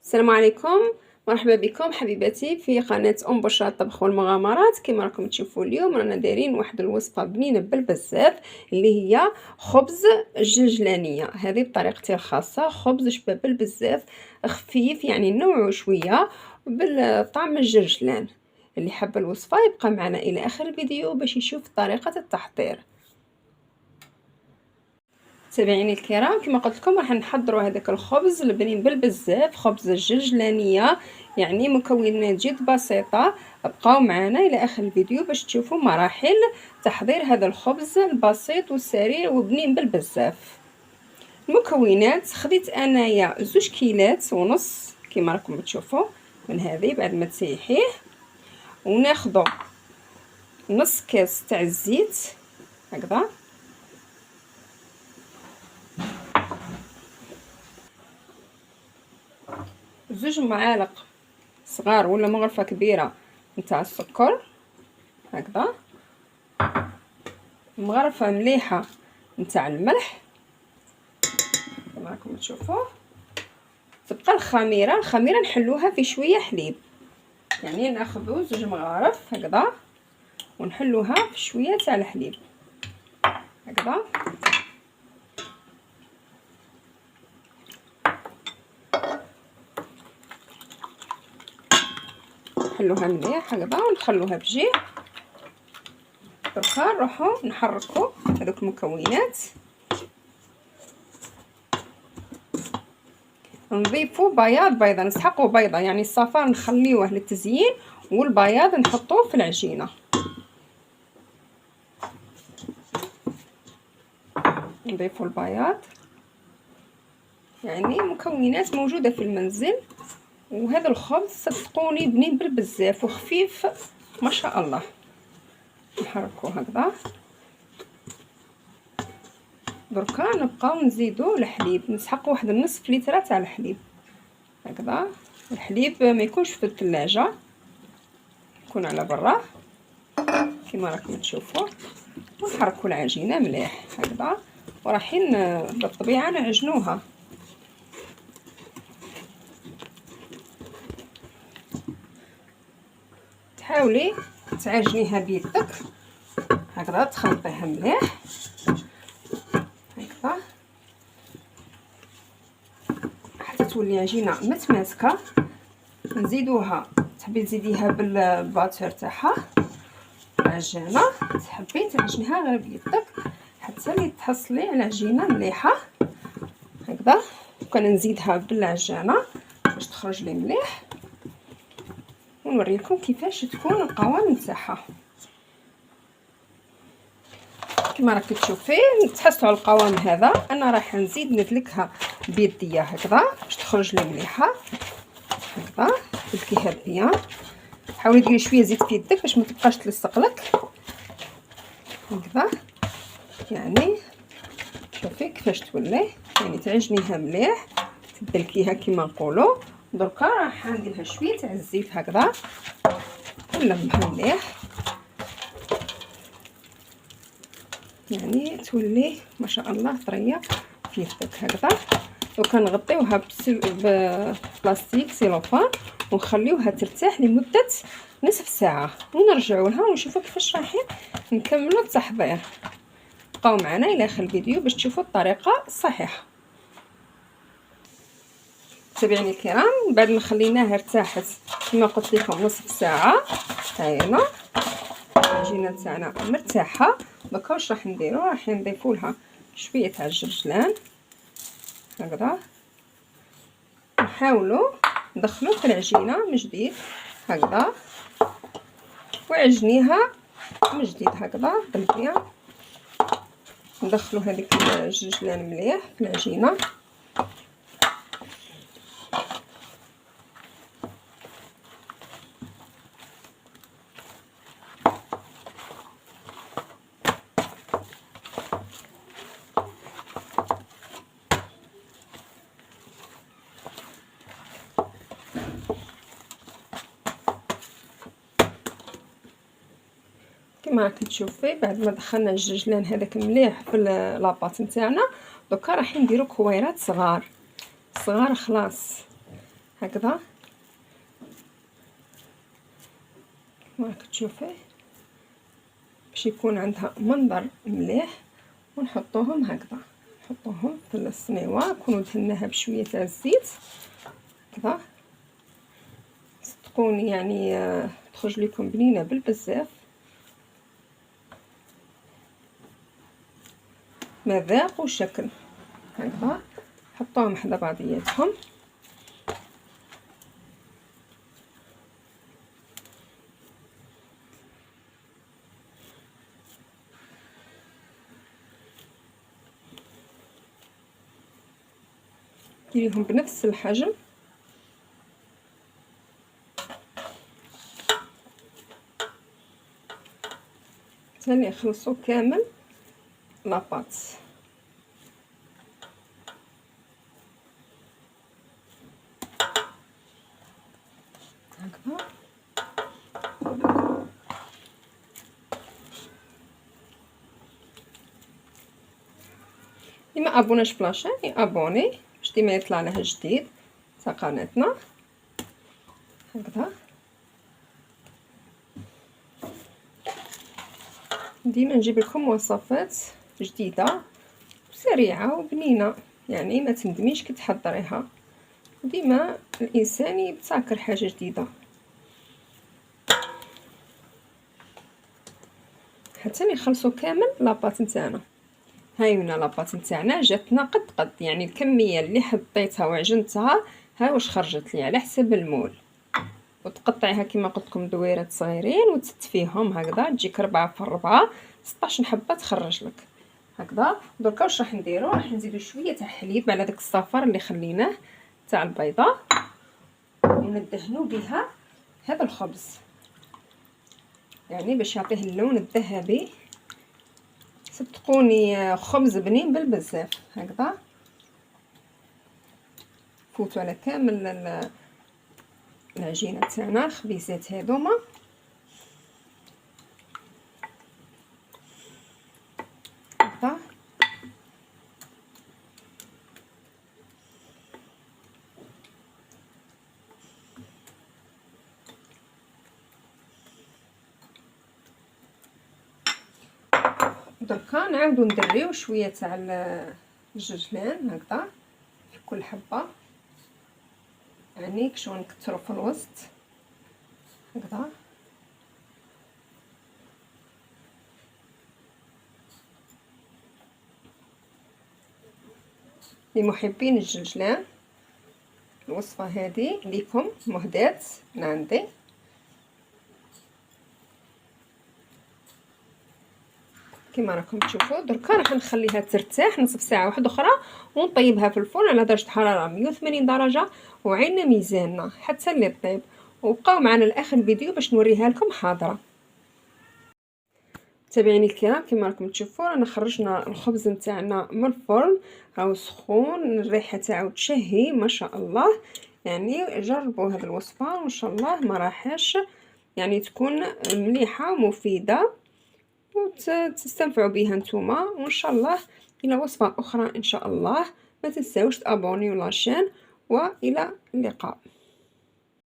السلام عليكم، مرحبا بكم حبيباتي في قناة ام بشرى الطبخ والمغامرات. كما راكم تشوفوا اليوم رانا دايرين واحد الوصفه بنينه بالبزاف اللي هي خبز الجلجلانيه. هذه بطريقتي الخاصه، خبز شبابل بزاف خفيف، يعني نوعه شويه بالطعم الجرجلان. اللي حب الوصفه يبقى معنا الى اخر الفيديو باش يشوف طريقه التحضير. متابعيني الكرام، كما قلت لكم راح نحضروا هذاك الخبز البنين بالبزاف، خبز الجرجلانيه، يعني مكونات جد بسيطه. ابقاو معنا الى اخر الفيديو باش تشوفوا مراحل تحضير هذا الخبز البسيط والسريع وبنين بالبزاف. المكونات: خديت انايا 2 كيلات ونص كما راكم تشوفوا من هذه بعد ما تسيحيه، وناخذ نص كاس تاع الزيت هكذا، 2 معالق صغار ولا مغرفه كبيره نتاع السكر هكذا، مغرفه مليحه نتاع الملح كما راكم تشوفوا. تبقى الخميره نحلوها في شويه حليب، يعني ناخذ 2 مغارف هكذا ونحلوها في شويه تاع الحليب هكذا. نحلوها مليح هكذا ونخلوها بجيه. دركا نروحو نحركو هذوك المكونات، نضيفو بياض نسحقو بيضه، يعني الصفار نخليوه للتزيين والبياض نحطوه في العجينه. نضيفو البياض، يعني مكونات موجوده في المنزل. وهذا الخبز صدقوني بنين بالبزاف وخفيف ما شاء الله. نحركوه هكذا. دركا نبقاو نزيدو الحليب، نسحق واحد النصف لتر تاع الحليب هكذا. الحليب ما يكونش في الثلاجه، يكون على برا كما راكم تشوفوا. ونحركوا العجينه مليح هكذا، ورايحين بالطبيعه نعجنوها. تحاولي تعجنيها بيدك هكذا، تخلطيها مليح هكذا حتى تولي عجينه متماسكه. نزيدوها، تحبي تزيديها بالباتر تاعها العجينه، تحبي تعجنيها غير بيدك حتى اللي تحصلي على عجينه مليحه هكذا. وكان نزيدها بالعجانه باش تخرج لي مليح، ونوريكم كيفاش تكون القوام نتاعها. كما راك تشوفي تحسوا على القوام هذا، انا راح نزيد ندلكها بيديا هكذا باش تخرج لي مليحه هكذا. دلكيها بيان، حاولي ديري شويه زيت في يدك باش ما تبقاش تلصق لك هكذا. يعني شوفي كيفاش تولي، يعني تعجنيها مليح تدلكيها كما نقولوا. دركا راح ندير لها شويه تاع الزيت هكذا ونلمها مليح، يعني تولي ما شاء الله طريه في يدك هكذا. دوكا نغطيوها ببلاستيك سيلوفان ونخليوها ترتاح لمده نصف ساعه، ونرجعوا لها ونشوفوا كيفاش رايحين نكملوا التحضير. بقاو معنا الى اخر الفيديو باش تشوفوا الطريقه الصحيحه. متابعيني الكرام، بعد ما خليناها ارتاحت كما قلت لكم نصف ساعه، هاينا العجينه تاعنا مرتاحه. دوكا واش راح نديرو؟ راح نضيفوا لها شويه تاع الجرجلان هكذا، نحاولوا ندخلو في العجينه من جديد هكذا، وعجنيها من جديد هكذا بالبيان. ندخلو هذيك الجرجلان مليح في العجينه. كما راكي تشوفي بعد ما دخلنا الجرجلان هذاك مليح في لاباط نتاعنا، دوكا راح نديرو كويرات صغار خلاص هكذا كما راك تشوفي باش يكون عندها منظر مليح. ونحطوهم هكذا، نحطوهم في الصنيوه، نكونوا دهناها بشويه تاع الزيت هكذا. صدقوني يعني تخرج لكم بنينه بالبزاف، مذاق وشكل. هكذا حطوهم حدا بعضياتهم. ديريهم بنفس الحجم. ثاني خلصوا كامل لاباط. هكذا اللي ما ابوناش بلاشين ابوني باش ديما يطلع لها جديد تاع قناتنا. هكذا ديما نجيب لكم وصفات جديده وسريعه وبنينه، يعني ما تندميش كي تحضريها. ديما الانسان يبتكر حاجه جديده حتى نخلصوا كامل لاباط نتاعنا. هاي هنا لاباط نتاعنا جاتنا قد يعني الكميه اللي حطيتها وعجنتها ها واش خرجت لي على حسب المول. وتقطعيها كما قلت لكم دويرات صغيرين وتستفيهم هكذا، تجيك 4 في 4 16 حبه تخرج لك هكذا. دركا واش راح نديرو؟ راح نزيدو شويه تاع حليب على داك الصفر اللي خليناه تاع البيضه، وندهنو بها هذا الخبز يعني باش يعطيه اللون الذهبي. صدقوني خبز بنين بالبزاف. هكذا فوتوا على كامل العجينه تاعنا الخبيزات هذوما. هكذا دركا نعاودو ندريو شويه تاع الجرجلان هكذا في كل حبه، يعني كشغل نكثروا في الوسط هكذا. لمحبين الجلجلان الوصفه هذه ليكم مهداة من عندي. كما راكم تشوفوا دركا راح نخليها ترتاح نصف ساعه واحده اخرى ونطيبها في الفرن على درجه حراره 180 درجه وعيننا ميزاننا حتى اللي طيب. وبقاو معنا لاخر الفيديو باش نوريها لكم حاضره. متابعيني الكرام كما راكم تشوفوا رانا خرجنا الخبز نتاعنا من الفرن راهو سخون، الريحه تاعو تشهي ما شاء الله. يعني جربوا هذه الوصفه وان شاء الله ما راحش يعني تكون مليحه ومفيده وتستنفعوا بها نتوما. وان شاء الله الى وصفه اخرى ان شاء الله. ما تنساوش تابونيو لاشين والى اللقاء.